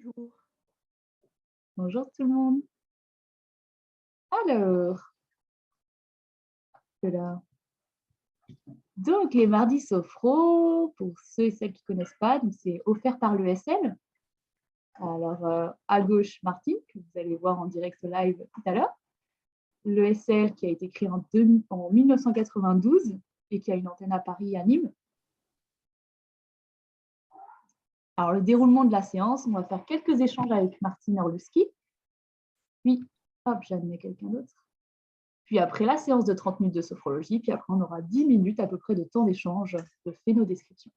Bonjour. Bonjour tout le monde. Alors, voilà. Donc, les mardis sophro, pour ceux et celles qui ne connaissent pas, c'est offert par l'ESL. Alors, à gauche, Martine, que vous allez voir en direct live tout à l'heure. L'ESL qui a été créé en 1992 et qui a une antenne à Paris et à Nîmes. Alors, le déroulement de la séance, on va faire quelques échanges avec Martine Orlowski. Puis, hop, j'admets quelqu'un d'autre. Puis après la séance de 30 minutes de sophrologie, puis après on aura 10 minutes à peu près de temps d'échange de phénodescription.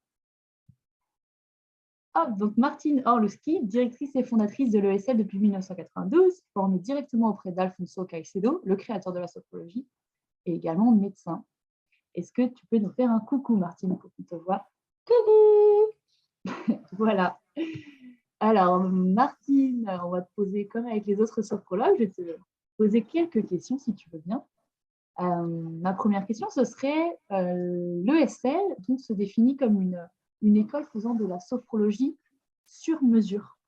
Donc Martine Orlowski, directrice et fondatrice de l'ESL depuis 1992, formée directement auprès d'Alfonso Caicedo, le créateur de la sophrologie, et également médecin. Est-ce que tu peux nous faire un coucou, Martine, pour qu'on te voit? Coucou. Voilà. Alors, Martine, on va te poser, comme avec les autres sophrologues, je vais te poser quelques questions, si tu veux bien. Ma première question, ce serait l'ESL, donc se définit comme une école faisant de la sophrologie sur mesure.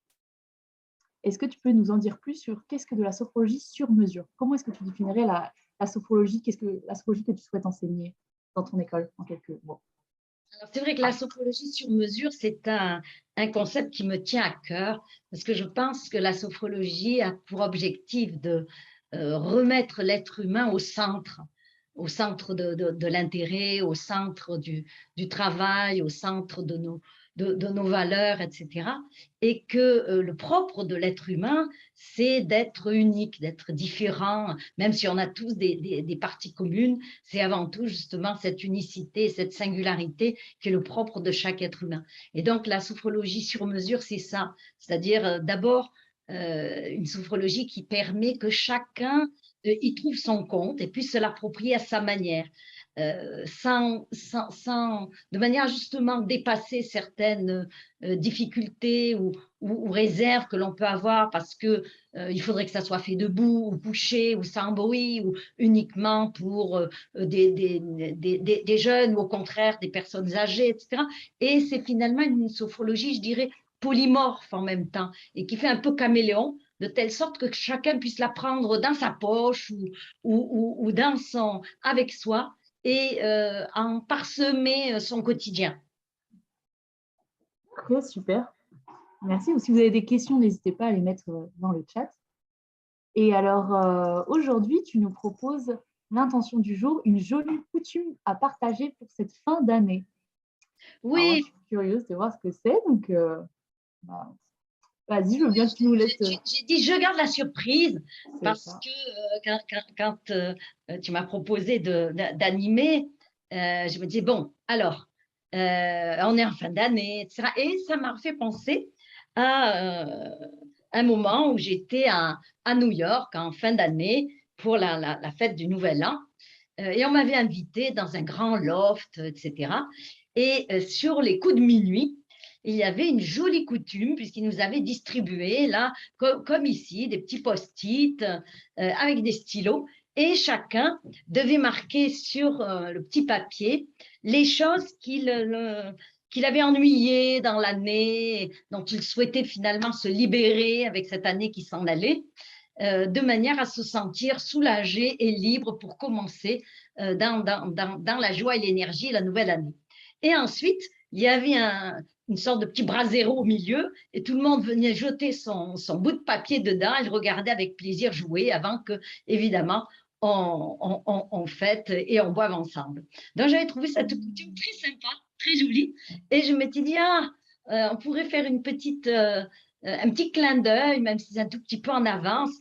Est-ce que tu peux nous en dire plus sur qu'est-ce que de la sophrologie sur mesure? Comment est-ce que tu définirais la sophrologie? Qu'est-ce que la sophrologie que tu souhaites enseigner dans ton école en quelques mots? C'est vrai que la sophrologie sur mesure, c'est un concept qui me tient à cœur parce que je pense que la sophrologie a pour objectif de remettre l'être humain au centre de l'intérêt, au centre du travail, au centre de nos valeurs, etc. Et que le propre de l'être humain, c'est d'être unique, d'être différent, même si on a tous des parties communes, c'est avant tout justement cette unicité, cette singularité qui est le propre de chaque être humain. Et donc la sophrologie sur mesure, c'est ça, c'est-à-dire d'abord une sophrologie qui permet que chacun y trouve son compte et puisse se l'approprier à sa manière. De manière justement dépasser certaines difficultés ou réserves que l'on peut avoir parce que il faudrait que ça soit fait debout ou couché ou sans bruit ou uniquement pour des jeunes ou au contraire des personnes âgées, etc. Et c'est finalement une sophrologie, je dirais, polymorphe en même temps et qui fait un peu caméléon, de telle sorte que chacun puisse la prendre dans sa poche ou dans avec soi et en parsemer son quotidien. Ok, super. Merci. Ou si vous avez des questions, n'hésitez pas à les mettre dans le chat. Et alors, aujourd'hui, tu nous proposes l'intention du jour, une jolie coutume à partager pour cette fin d'année. Alors, moi, je Oui, suis curieuse de voir ce que c'est. Donc, bah, vas-y, je veux bien que tu nous laisses. j'ai dit je garde la surprise parce Ça. que quand tu m'as proposé d'animer, je me disais, bon, alors, on est en fin d'année, etc. Et ça m'a fait penser à un moment où j'étais à New York en fin d'année pour la fête du Nouvel An. Et on m'avait invité dans un grand loft, etc. Et sur les coups de minuit, il y avait une jolie coutume, puisqu'ils nous avaient distribué, là, comme ici, des petits post-it avec des stylos, et chacun devait marquer sur le petit papier les choses qu'il avait ennuyées dans l'année, dont il souhaitait finalement se libérer avec cette année qui s'en allait, de manière à se sentir soulagé et libre pour commencer dans la joie et l'énergie la nouvelle année. Et ensuite, il y avait une sorte de petit brasero au milieu et tout le monde venait jeter son bout de papier dedans et le regardait avec plaisir jouer avant que, évidemment, on fête et on boive ensemble. Donc, j'avais trouvé cette coutume très sympa, très jolie et je m'étais dit, on pourrait faire un petit clin d'œil, même si c'est un tout petit peu en avance,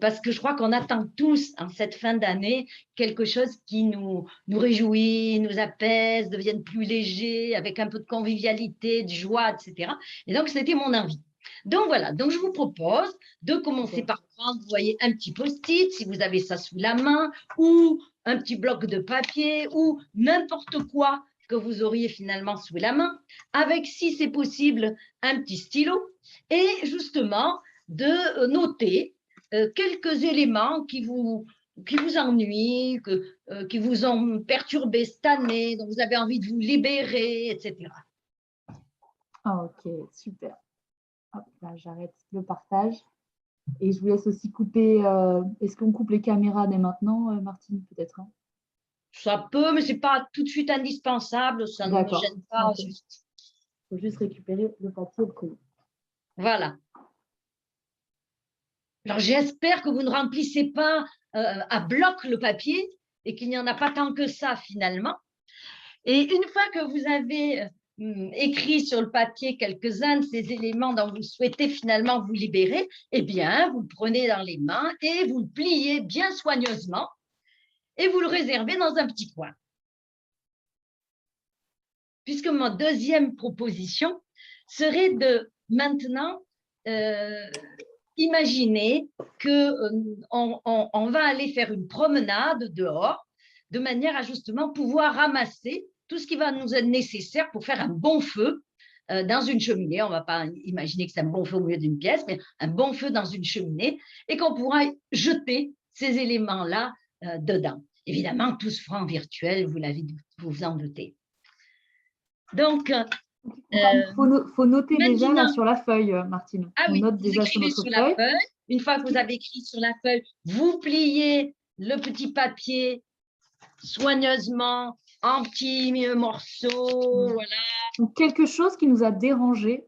parce que je crois qu'on attend tous en cette fin d'année quelque chose qui nous réjouit, nous apaise, devienne plus léger, avec un peu de convivialité, de joie, etc. Et donc, c'était mon envie. Donc voilà, donc je vous propose de commencer par prendre, vous voyez, un petit post-it, si vous avez ça sous la main, ou un petit bloc de papier, ou n'importe quoi que vous auriez finalement sous la main, avec, si c'est possible, un petit stylo, et justement de noter quelques éléments qui vous ennuient, qui vous ont perturbé cette année, dont vous avez envie de vous libérer, etc. Ok, super. Hop, là, j'arrête le partage. Et je vous laisse aussi couper. Est-ce qu'on coupe les caméras dès maintenant, Martine, peut-être, hein? Ça peut, mais ce n'est pas tout de suite indispensable. Ça ne me D'accord. gêne pas. Ok. Il faut juste récupérer le papier et le crayon. Voilà. Alors, j'espère que vous ne remplissez pas à bloc le papier et qu'il n'y en a pas tant que ça finalement. Et une fois que vous avez écrit sur le papier quelques-uns de ces éléments dont vous souhaitez finalement vous libérer, eh bien, vous le prenez dans les mains et vous le pliez bien soigneusement et vous le réservez dans un petit coin. Puisque ma deuxième proposition serait de maintenant imaginer qu'on va aller faire une promenade dehors de manière à justement pouvoir ramasser tout ce qui va nous être nécessaire pour faire un bon feu dans une cheminée. On ne va pas imaginer que c'est un bon feu au milieu d'une pièce, mais un bon feu dans une cheminée et qu'on pourra jeter ces éléments-là dedans. Évidemment, tout se fera en virtuel, vous vous en doutez. Donc, faut noter déjà là maintenant, sur la feuille, Martine. ah On oui, note vous déjà sur écrivez notre sur la feuille. feuille. Une fois que vous avez écrit sur la feuille, vous pliez le petit papier soigneusement en petits morceaux. Voilà. Donc, quelque chose qui nous a dérangé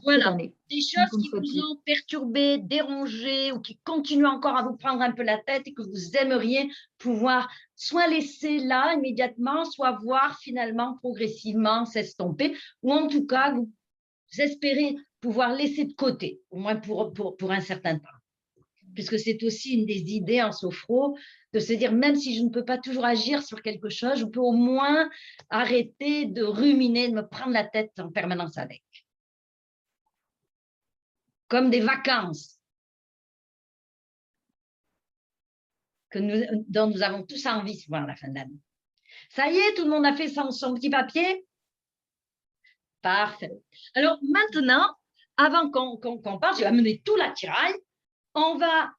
cette année. Des choses qui vous ont perturbé, dérangé ou qui continuent encore à vous prendre un peu la tête et que vous aimeriez pouvoir soit laisser là immédiatement, soit voir finalement progressivement s'estomper, ou en tout cas, vous espérez pouvoir laisser de côté, au moins pour un certain temps. Puisque c'est aussi une des idées en sophro, de se dire, même si je ne peux pas toujours agir sur quelque chose, je peux au moins arrêter de ruminer, de me prendre la tête en permanence avec. Comme des vacances dont nous avons tous envie souvent à la fin de l'année. Ça y est, tout le monde a fait son petit papier? Parfait. Alors maintenant, avant qu'on parte, je vais amener tout l'attirail. On va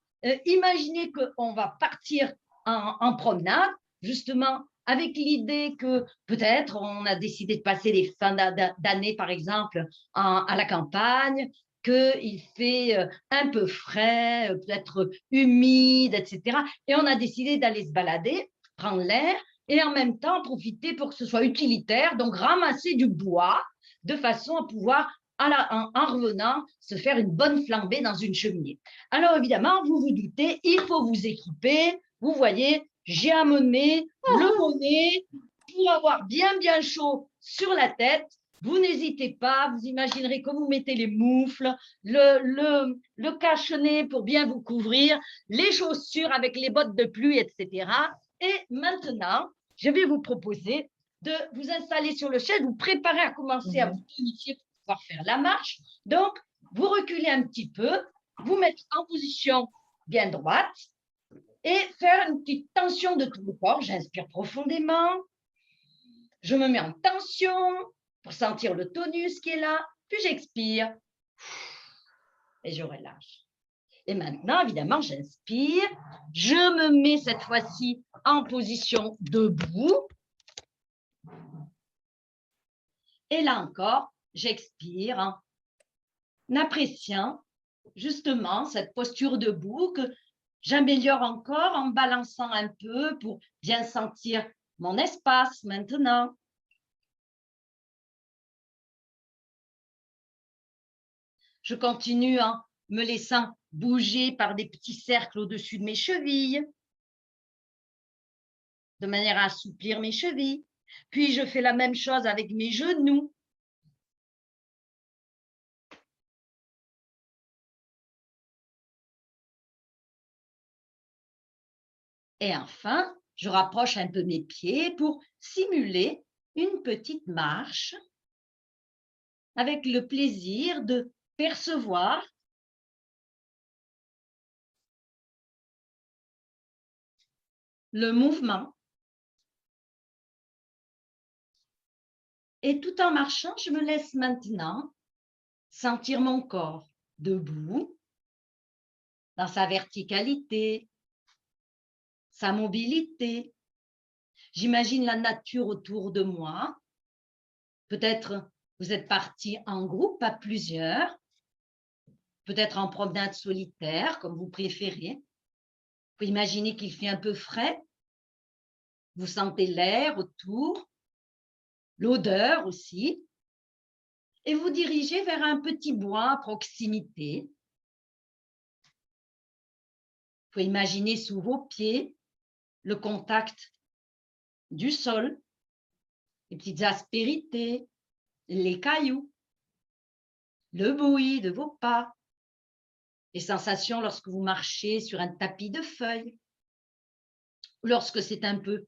imaginer qu'on va partir en promenade, justement, avec l'idée que peut-être on a décidé de passer les fins d'année, par exemple, à la campagne, qu'il fait un peu frais, peut-être humide, etc. Et on a décidé d'aller se balader, prendre l'air, et en même temps profiter pour que ce soit utilitaire, donc ramasser du bois de façon à pouvoir en revenant, se faire une bonne flambée dans une cheminée. Alors, évidemment, vous vous doutez, il faut vous équiper. Vous voyez, j'ai amené le bonnet pour avoir bien chaud sur la tête. Vous n'hésitez pas, vous imaginerez que vous mettez les moufles, le cache-nez pour bien vous couvrir, les chaussures avec les bottes de pluie, etc. Et maintenant, je vais vous proposer de vous installer sur le chaise, vous préparer à commencer à vous tonifier pour pouvoir faire la marche. Donc, vous reculez un petit peu, vous mettez en position bien droite et faire une petite tension de tout le corps. J'inspire profondément, je me mets en tension pour sentir le tonus qui est là, puis j'expire et je relâche. Et maintenant, évidemment, j'inspire, je me mets cette fois-ci en position debout. Et là encore, j'expire en appréciant justement cette posture debout que j'améliore encore en balançant un peu pour bien sentir mon espace maintenant. Je continue en me laissant bouger par des petits cercles au-dessus de mes chevilles, de manière à assouplir mes chevilles. Puis je fais la même chose avec mes genoux. Et enfin, je rapproche un peu mes pieds pour simuler une petite marche avec le plaisir de percevoir le mouvement. Et tout en marchant, je me laisse maintenant sentir mon corps debout, dans sa verticalité, sa mobilité. J'imagine la nature autour de moi. Peut-être vous êtes partis en groupe, à plusieurs, peut-être en promenade solitaire, comme vous préférez. Vous pouvez imaginer qu'il fait un peu frais. Vous sentez l'air autour, l'odeur aussi, et vous dirigez vers un petit bois à proximité. Vous pouvez imaginer sous vos pieds le contact du sol, les petites aspérités, les cailloux, le bruit de vos pas, les sensations lorsque vous marchez sur un tapis de feuilles, ou lorsque c'est un peu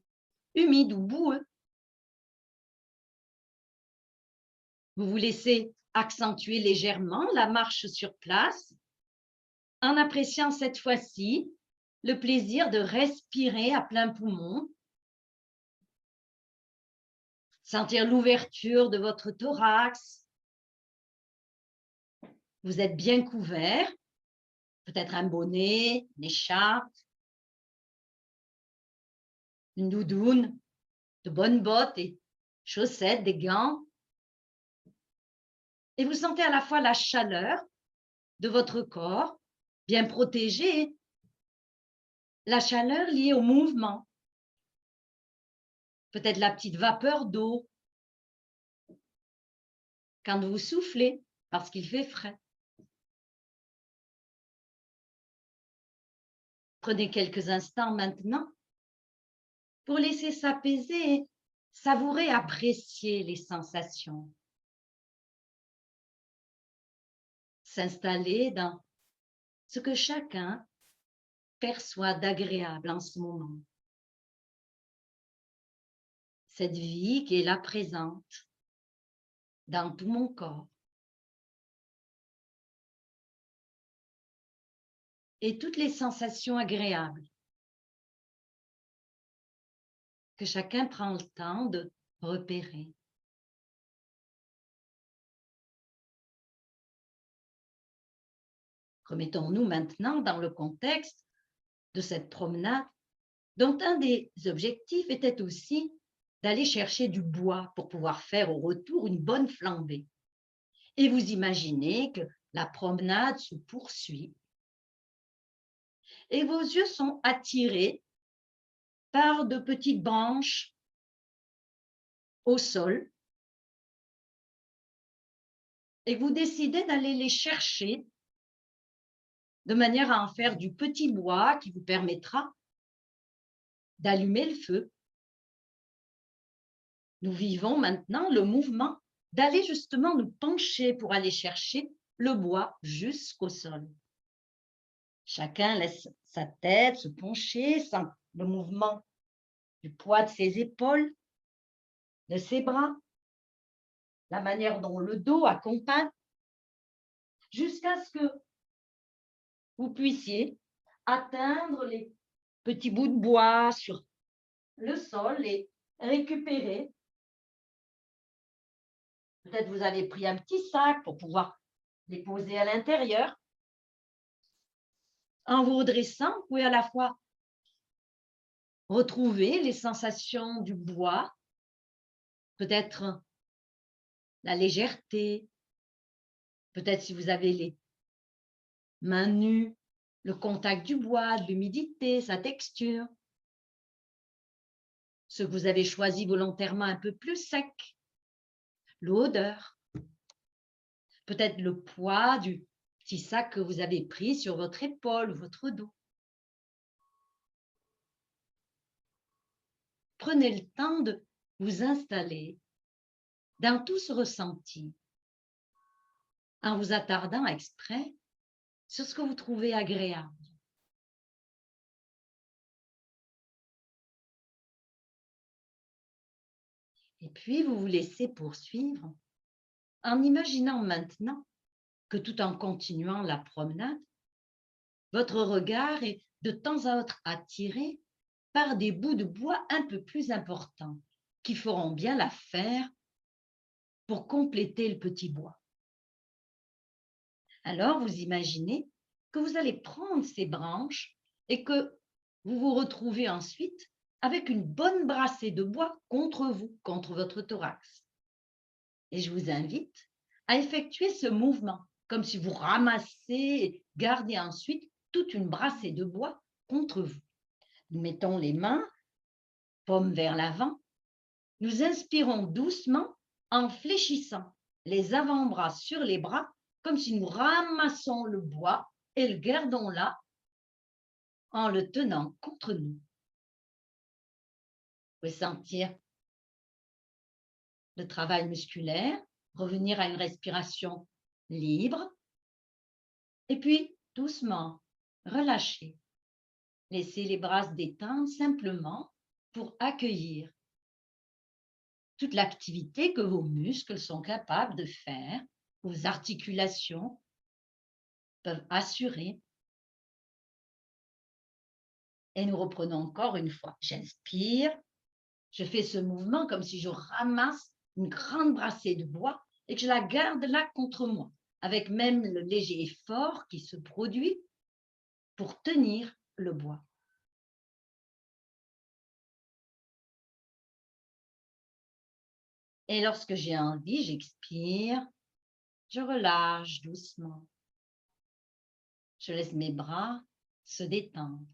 humide ou boueux. Vous vous laissez accentuer légèrement la marche sur place en appréciant cette fois-ci le plaisir de respirer à plein poumon, sentir l'ouverture de votre thorax. Vous êtes bien couvert, peut-être un bonnet, une écharpe, une doudoune, de bonnes bottes et chaussettes, des gants. Et vous sentez à la fois la chaleur de votre corps, bien protégé, la chaleur liée au mouvement, peut-être la petite vapeur d'eau quand vous soufflez parce qu'il fait frais. Prenez quelques instants maintenant pour laisser s'apaiser, savourer, apprécier les sensations. S'installer dans ce que chacun perçoit d'agréable en ce moment. Cette vie qui est là présente dans tout mon corps. Et toutes les sensations agréables que chacun prend le temps de repérer. Remettons-nous maintenant dans le contexte de cette promenade, dont un des objectifs était aussi d'aller chercher du bois pour pouvoir faire au retour une bonne flambée. Et vous imaginez que la promenade se poursuit et vos yeux sont attirés par de petites branches au sol et vous décidez d'aller les chercher de manière à en faire du petit bois qui vous permettra d'allumer le feu. Nous vivons maintenant le mouvement d'aller justement nous pencher pour aller chercher le bois jusqu'au sol. Chacun laisse sa tête se pencher, sent le mouvement du poids de ses épaules, de ses bras, la manière dont le dos accompagne, jusqu'à ce que vous puissiez atteindre les petits bouts de bois sur le sol et récupérer. Peut-être vous avez pris un petit sac pour pouvoir les poser à l'intérieur. En vous redressant, vous pouvez à la fois retrouver les sensations du bois, peut-être la légèreté, peut-être si vous avez les mains nues, le contact du bois, de l'humidité, sa texture. Ce que vous avez choisi volontairement un peu plus sec, l'odeur, peut-être le poids du petit sac que vous avez pris sur votre épaule ou votre dos. Prenez le temps de vous installer dans tout ce ressenti en vous attardant exprès sur ce que vous trouvez agréable. Et puis, vous vous laissez poursuivre en imaginant maintenant que tout en continuant la promenade, votre regard est de temps à autre attiré par des bouts de bois un peu plus importants qui feront bien l'affaire pour compléter le petit bois. Alors, vous imaginez que vous allez prendre ces branches et que vous vous retrouvez ensuite avec une bonne brassée de bois contre vous, contre votre thorax. Et je vous invite à effectuer ce mouvement comme si vous ramassez et gardez ensuite toute une brassée de bois contre vous. Nous mettons les mains, paumes vers l'avant. Nous inspirons doucement en fléchissant les avant-bras sur les bras, comme si nous ramassons le bois et le gardons là en le tenant contre nous. Vous pouvez sentir le travail musculaire, revenir à une respiration libre et puis doucement relâcher. Laissez les bras se détendre simplement pour accueillir toute l'activité que vos muscles sont capables de faire, vos articulations peuvent assurer. Et nous reprenons encore une fois. J'inspire, je fais ce mouvement comme si je ramasse une grande brassée de bois et que je la garde là contre moi, avec même le léger effort qui se produit pour tenir le bois. Et lorsque j'ai envie, j'expire, je relâche doucement. Je laisse mes bras se détendre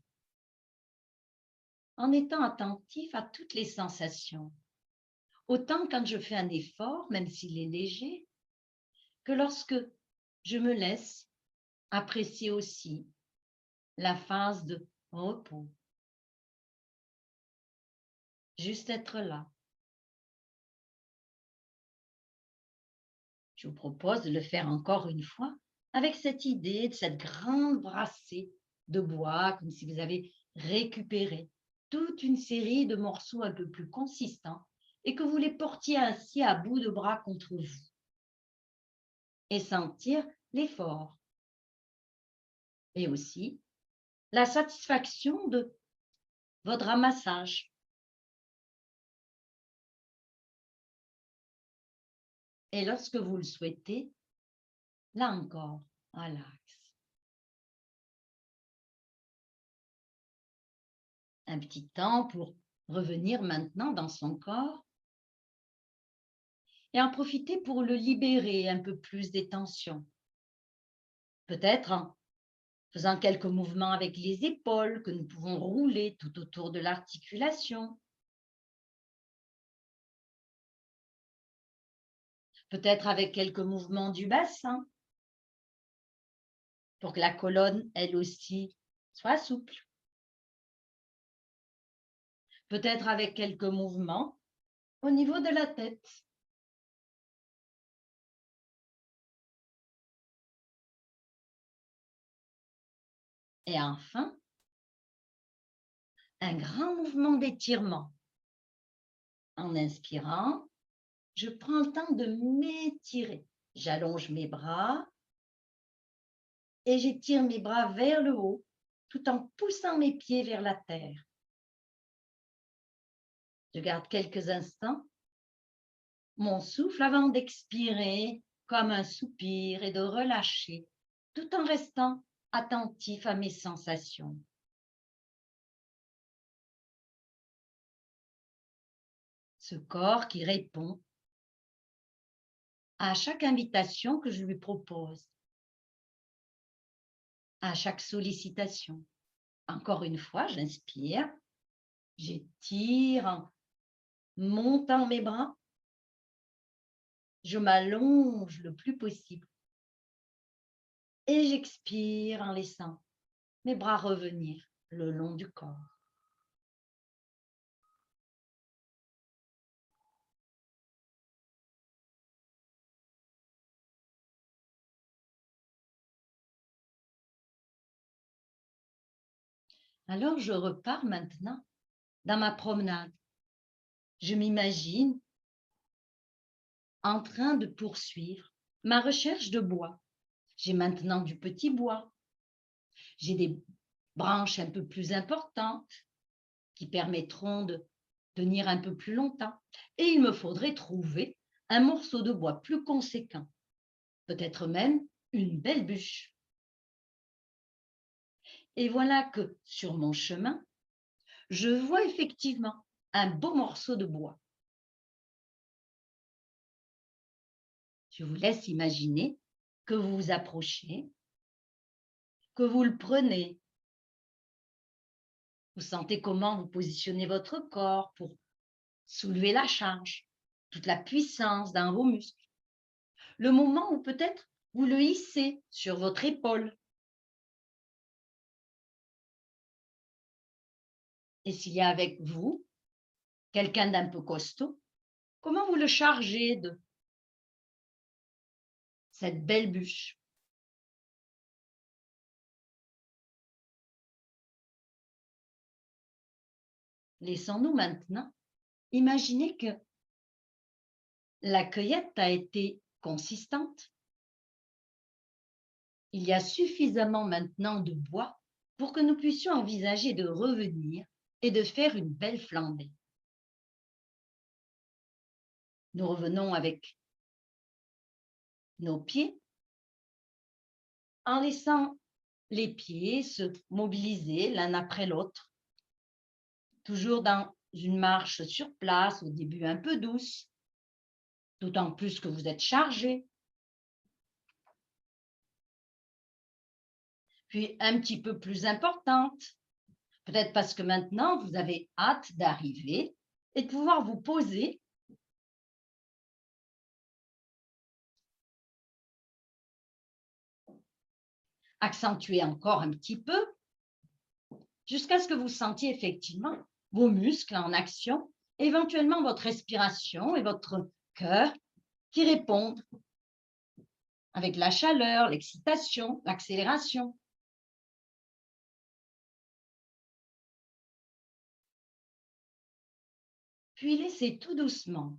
en étant attentif à toutes les sensations, autant quand je fais un effort, même s'il est léger, que lorsque je me laisse apprécier aussi la phase de repos. Juste être là. Je vous propose de le faire encore une fois avec cette idée de cette grande brassée de bois, comme si vous avez récupéré toute une série de morceaux un peu plus consistants et que vous les portiez ainsi à bout de bras contre vous. Et sentir l'effort. Et aussi la satisfaction de votre ramassage. Et lorsque vous le souhaitez, là encore, relax. Un petit temps pour revenir maintenant dans son corps et en profiter pour le libérer un peu plus des tensions. Peut-être en faisant quelques mouvements avec les épaules que nous pouvons rouler tout autour de l'articulation. Peut-être avec quelques mouvements du bassin pour que la colonne, elle aussi, soit souple. Peut-être avec quelques mouvements au niveau de la tête. Et enfin, un grand mouvement d'étirement. En inspirant, je prends le temps de m'étirer. J'allonge mes bras et j'étire mes bras vers le haut tout en poussant mes pieds vers la terre. Je garde quelques instants mon souffle avant d'expirer comme un soupir et de relâcher tout en restant attentif à mes sensations. Ce corps qui répond à chaque invitation que je lui propose, à chaque sollicitation. Encore une fois, j'inspire, j'étire en montant mes bras, je m'allonge le plus possible et j'expire en laissant mes bras revenir le long du corps. Alors, je repars maintenant dans ma promenade. Je m'imagine en train de poursuivre ma recherche de bois. J'ai maintenant du petit bois. J'ai des branches un peu plus importantes qui permettront de tenir un peu plus longtemps. Et il me faudrait trouver un morceau de bois plus conséquent, peut-être même une belle bûche. Et voilà que sur mon chemin, je vois effectivement un beau morceau de bois. Je vous laisse imaginer que vous vous approchez, que vous le prenez. Vous sentez comment vous positionnez votre corps pour soulever la charge, toute la puissance dans vos muscles. Le moment où peut-être vous le hissez sur votre épaule. Et s'il y a avec vous quelqu'un d'un peu costaud, comment vous le chargez de cette belle bûche? Laissons-nous maintenant imaginer que la cueillette a été consistante. Il y a suffisamment maintenant de bois pour que nous puissions envisager de revenir et de faire une belle flambée. Nous revenons avec nos pieds en laissant les pieds se mobiliser l'un après l'autre, toujours dans une marche sur place, au début un peu douce, d'autant plus que vous êtes chargé. Puis un petit peu plus importante, peut-être parce que maintenant vous avez hâte d'arriver et de pouvoir vous poser accentuer encore un petit peu jusqu'à ce que vous sentiez effectivement vos muscles en action, éventuellement votre respiration et votre cœur qui répondent avec la chaleur, l'excitation, l'accélération. Puis laissez tout doucement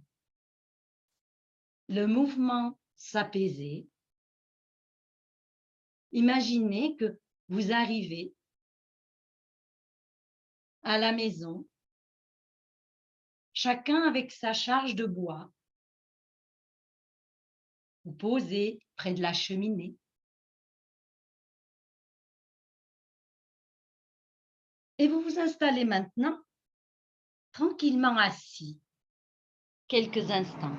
le mouvement s'apaiser. Imaginez que vous arrivez à la maison, chacun avec sa charge de bois, vous posez près de la cheminée. Et vous vous installez maintenant tranquillement assis quelques instants.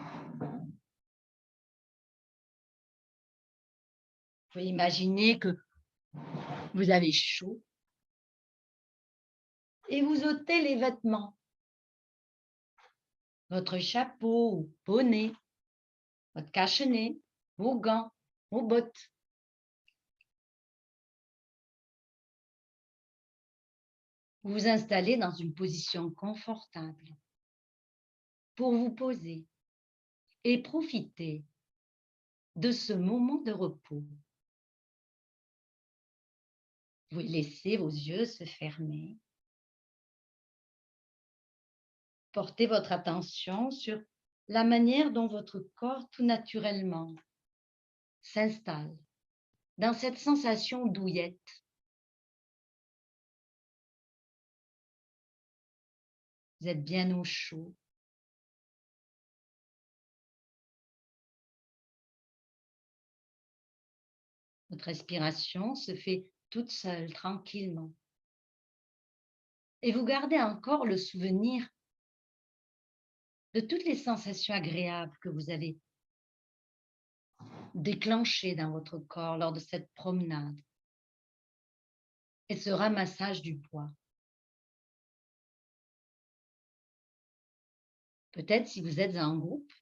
Vous pouvez imaginer que vous avez chaud et vous ôtez les vêtements, votre chapeau ou bonnet, votre cache-nez, vos gants, vos bottes. Vous vous installez dans une position confortable pour vous poser et profiter de ce moment de repos. Vous laissez vos yeux se fermer. Portez votre attention sur la manière dont votre corps tout naturellement s'installe dans cette sensation douillette. Vous êtes bien au chaud. Votre respiration se fait toute seule, tranquillement. Et vous gardez encore le souvenir de toutes les sensations agréables que vous avez déclenchées dans votre corps lors de cette promenade et ce ramassage du bois. Peut-être si vous êtes en groupe,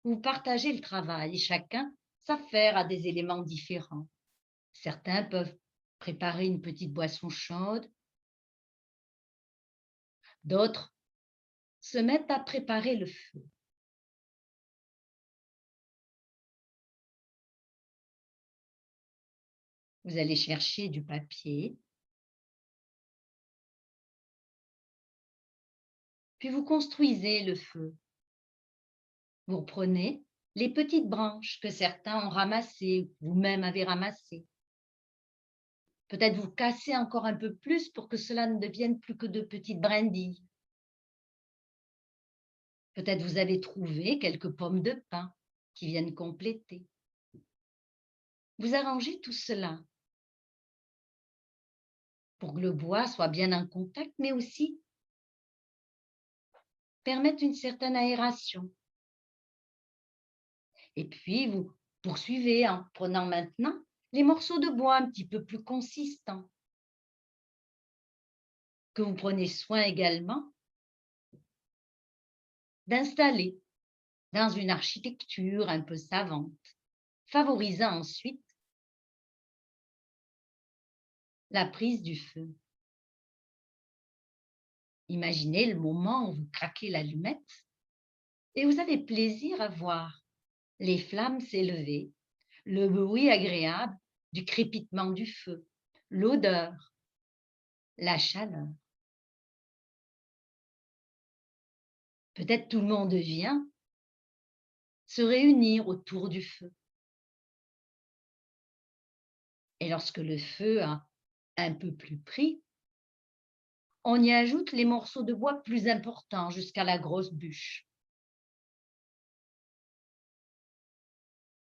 vous partagez le travail et chacun s'affaire à des éléments différents. Certains peuvent préparer une petite boisson chaude, d'autres se mettent à préparer le feu. Vous allez chercher du papier, puis vous construisez le feu. Vous reprenez les petites branches que certains ont ramassées, vous-même avez ramassées. Peut-être vous cassez encore un peu plus pour que cela ne devienne plus que de petites brindilles. Peut-être vous avez trouvé quelques pommes de pin qui viennent compléter. Vous arrangez tout cela pour que le bois soit bien en contact, mais aussi permettre une certaine aération. Et puis, vous Poursuivez en prenant maintenant les morceaux de bois un petit peu plus consistants, que vous prenez soin également d'installer dans une architecture un peu savante, favorisant ensuite la prise du feu. Imaginez le moment où vous craquez l'allumette et vous avez plaisir à voir les flammes s'élever, le bruit agréable du crépitement du feu, l'odeur, la chaleur. Peut-être tout le monde vient se réunir autour du feu. Et lorsque le feu a un peu plus pris, on y ajoute les morceaux de bois plus importants jusqu'à la grosse bûche.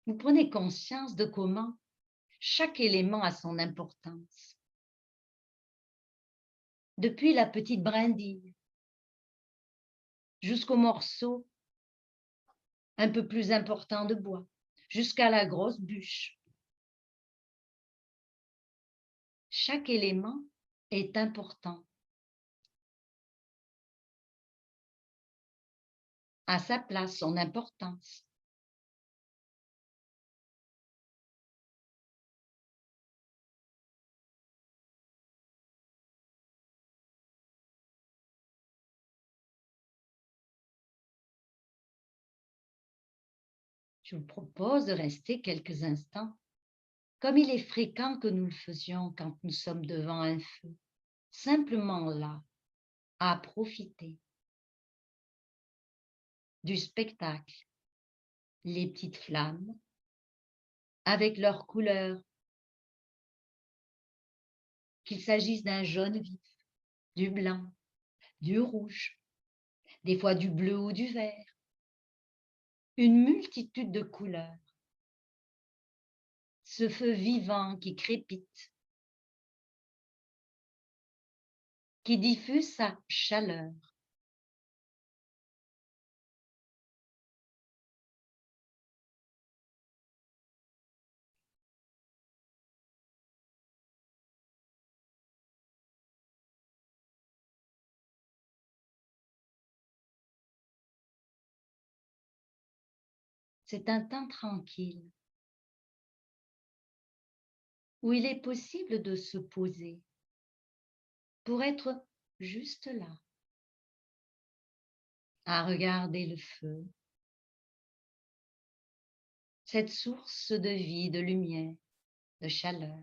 Vous prenez conscience de comment chaque élément a son importance. Depuis la petite brindille jusqu'au morceau un peu plus important de bois, jusqu'à la grosse bûche. Chaque élément est important à sa place, son importance. Je vous propose de rester quelques instants, comme il est fréquent que nous le faisions quand nous sommes devant un feu, simplement là, à profiter du spectacle, les petites flammes, avec leurs couleurs, qu'il s'agisse d'un jaune vif, du blanc, du rouge, des fois du bleu ou du vert, une multitude de couleurs. Ce feu vivant qui crépite, qui diffuse sa chaleur. C'est un temps tranquille où il est possible de se poser pour être juste là, à regarder le feu, cette source de vie, de lumière, de chaleur.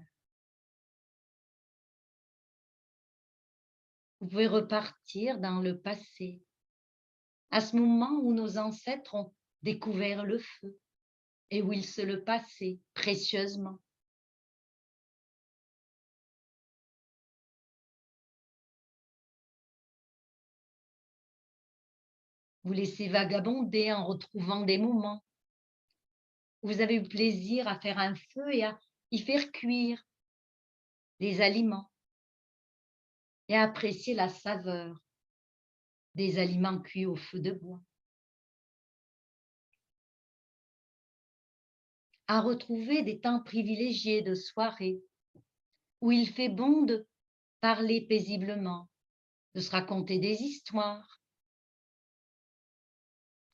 Vous pouvez repartir dans le passé, à ce moment où nos ancêtres ont découvert le feu et où ils se le passaient précieusement. Vous laissez vagabonder en retrouvant des moments où vous avez eu plaisir à faire un feu et à y faire cuire les aliments et à apprécier la saveur des aliments cuits au feu de bois. À retrouver des temps privilégiés de soirée où il fait bon de parler paisiblement, de se raconter des histoires,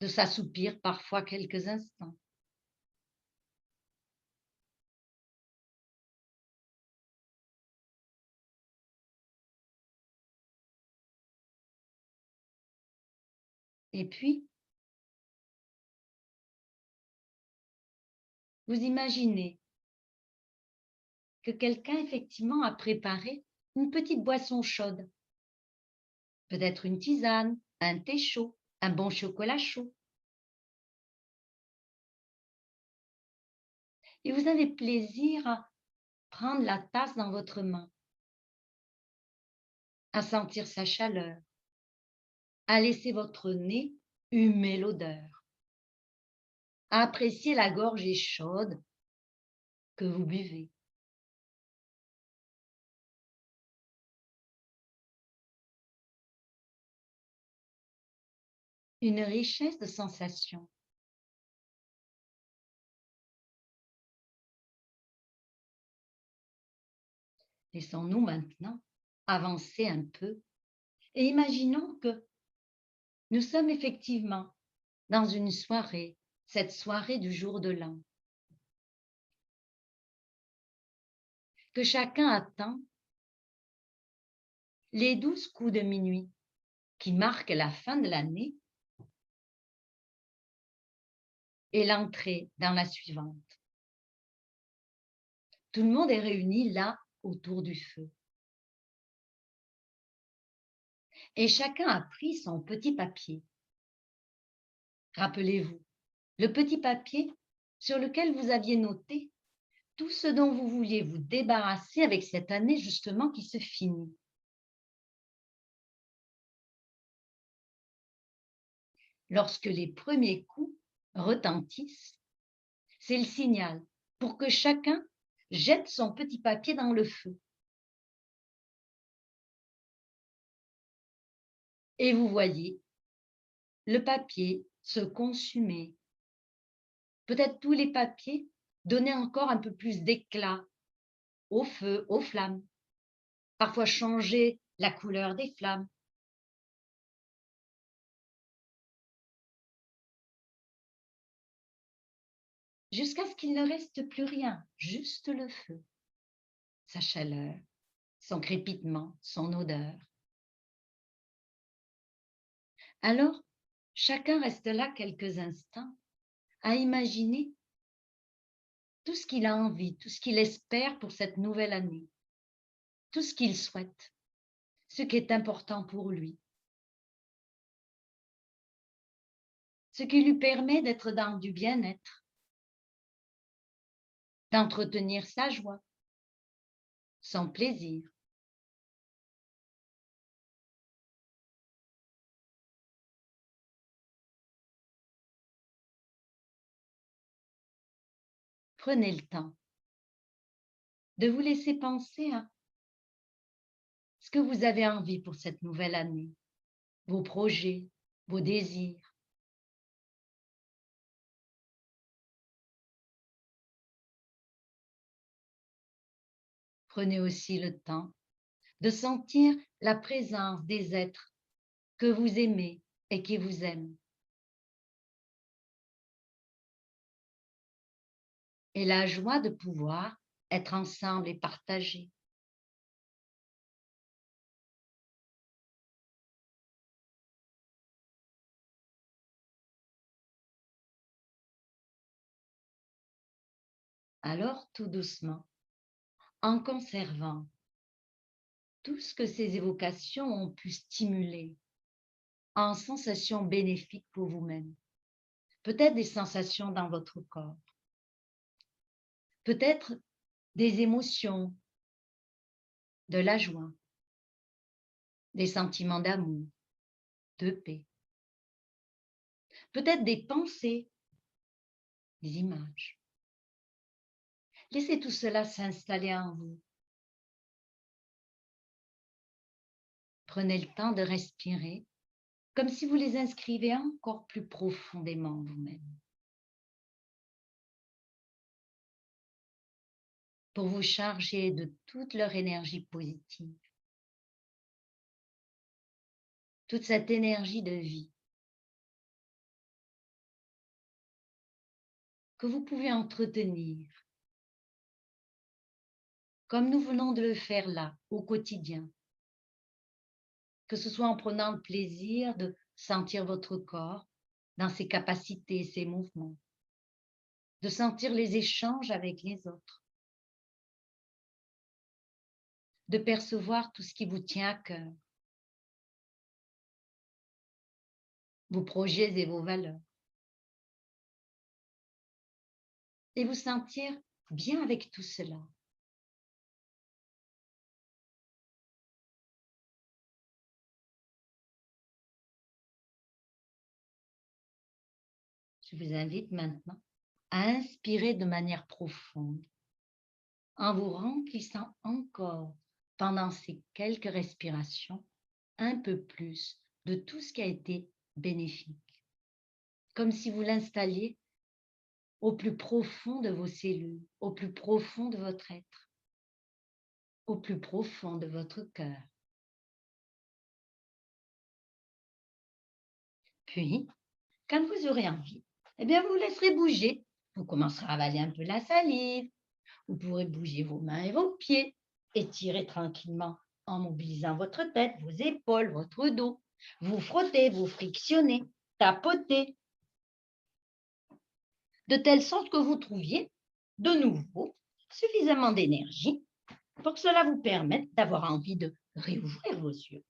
de s'assoupir parfois quelques instants. Et puis, vous imaginez que quelqu'un effectivement a préparé une petite boisson chaude, peut-être une tisane, un thé chaud, un bon chocolat chaud. Et vous avez plaisir à prendre la tasse dans votre main, à sentir sa chaleur, à laisser votre nez humer l'odeur, à apprécier la gorgée chaude que vous buvez. Une richesse de sensations Laissons-nous maintenant avancer un peu et imaginons que nous sommes effectivement dans une soirée, cette soirée du jour de l'an, que chacun attend les 12 coups de minuit qui marquent la fin de l'année et l'entrée dans la suivante. Tout le monde est réuni là autour du feu. Et chacun a pris son petit papier. Rappelez-vous, le petit papier sur lequel vous aviez noté tout ce dont vous vouliez vous débarrasser avec cette année justement qui se finit. Lorsque les premiers coups retentissent, c'est le signal pour que chacun jette son petit papier dans le feu. Et vous voyez le papier se consumer. Peut-être tous les papiers donner encore un peu plus d'éclat au feu, aux flammes. Parfois changer la couleur des flammes. Jusqu'à ce qu'il ne reste plus rien, juste le feu, sa chaleur, son crépitement, son odeur. Alors, chacun reste là quelques instants à imaginer tout ce qu'il a envie, tout ce qu'il espère pour cette nouvelle année, tout ce qu'il souhaite, ce qui est important pour lui, ce qui lui permet d'être dans du bien-être, d'entretenir sa joie, son plaisir. Prenez le temps de vous laisser penser à ce que vous avez envie pour cette nouvelle année, vos projets, vos désirs. Prenez aussi le temps de sentir la présence des êtres que vous aimez et qui vous aiment. Et la joie de pouvoir être ensemble et partager. Alors, tout doucement, en conservant tout ce que ces évocations ont pu stimuler en sensations bénéfiques pour vous-même, peut-être des sensations dans votre corps, peut-être des émotions, de la joie, des sentiments d'amour, de paix, peut-être des pensées, des images. Laissez tout cela s'installer en vous. Prenez le temps de respirer comme si vous les inscrivez encore plus profondément en vous-même. Pour vous charger de toute leur énergie positive, toute cette énergie de vie que vous pouvez entretenir, comme nous venons de le faire là, au quotidien, que ce soit en prenant le plaisir de sentir votre corps dans ses capacités, ses mouvements, de sentir les échanges avec les autres, de percevoir tout ce qui vous tient à cœur, vos projets et vos valeurs, et vous sentir bien avec tout cela. Je vous invite maintenant à inspirer de manière profonde en vous remplissant encore pendant ces quelques respirations un peu plus de tout ce qui a été bénéfique, comme si vous l'installiez au plus profond de vos cellules, au plus profond de votre être. au plus profond de votre cœur. Puis, quand vous aurez envie, eh bien, vous laisserez bouger. Vous commencerez à avaler un peu la salive. Vous pourrez bouger vos mains et vos pieds. Étirez tranquillement en mobilisant votre tête, vos épaules, votre dos. Vous frottez, vous frictionnez, tapotez, de telle sorte que vous trouviez de nouveau suffisamment d'énergie pour que cela vous permette d'avoir envie de réouvrir vos yeux.